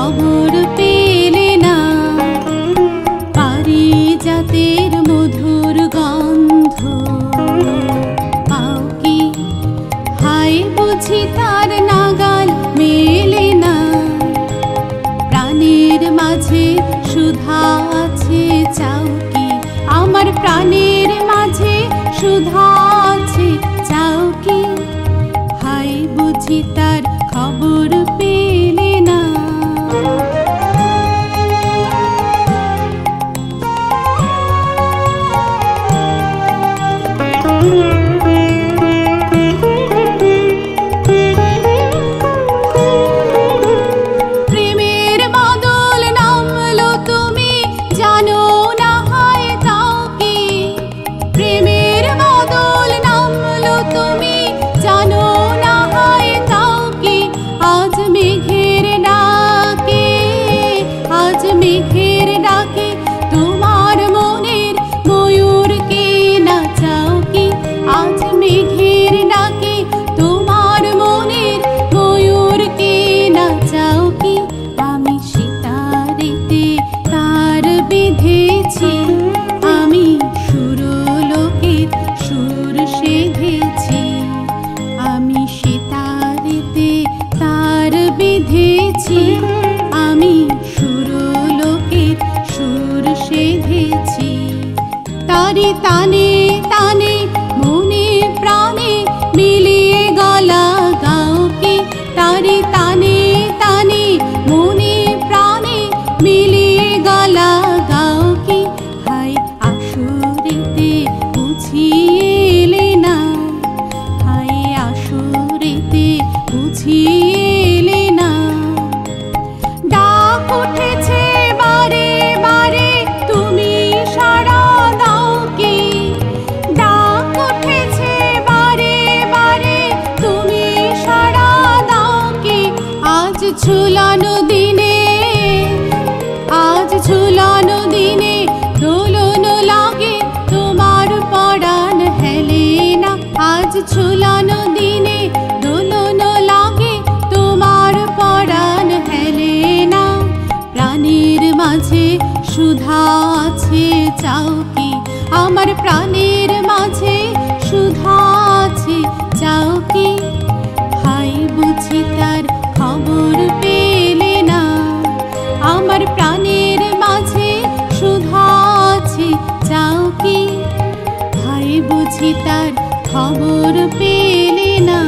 খবর পেলে না। পারিজাতের মধুর গন্ধ পাও কি? হায় বুঝি তার নাগাল মেলে না। প্রাণের মাঝে সুধা আছে চাও কি? আমার প্রাণের মাঝে সুধা আছে চাও কি? হায় বুঝি তার খবর পেলে না। প্রেমের বদল নামলো তুমি জানো না হয় তাও কি? প্রেমের বদল নামলো তুমি জানো না হয় তাও কি? আজ মেঘের ডাকে, আজ মেঘের ডাকে তোমার মনের ময়ূরকে নাচাও কি? আজ মেঘের ডাকে তোমার মনের ময়ূরকে নাচাও কি? আমি সিতারেতে তার বেঁধেছি, আমি সুরলোকের সুর সেধেছি। আমি সিতারেতে তার বেঁধেছি, আমি সুরলোকের সুর সেধেছি। তারি তানে তানে মনে প্রাণে মিলিয়ে গলা গাও কি? তারি তানে তানে মনে প্রাণে মিলিয়ে গলা গাও কি? হায় আসরেতে বুঝিয়ে এলে না, হায় আসরেতে বুঝিয়ে এলে না। ডাক উঠেছে বারে বারে তুমি সাড়া দাও কি? ডাক উঠেছে বারে বারে তুমি সাড়া দাও কি? আজ ঝুলানো দিনে, আজ ঝুলানো দিনে দোলন লাগে তোমার পরাণ হেলে না। আজ ঝুলানো দিনে দোলন লাগে তোমার পরাণ হেলে না। প্রাণের মাঝে সুধা আছে চাও কি? আমার প্রাণের মাঝে সুধা আছে চাও কি? হায় বুঝি তার খবর পেলে না। আমার প্রাণের মাঝে সুধা আছে চাও কি? হায় বুঝি তার খবর পেলে না।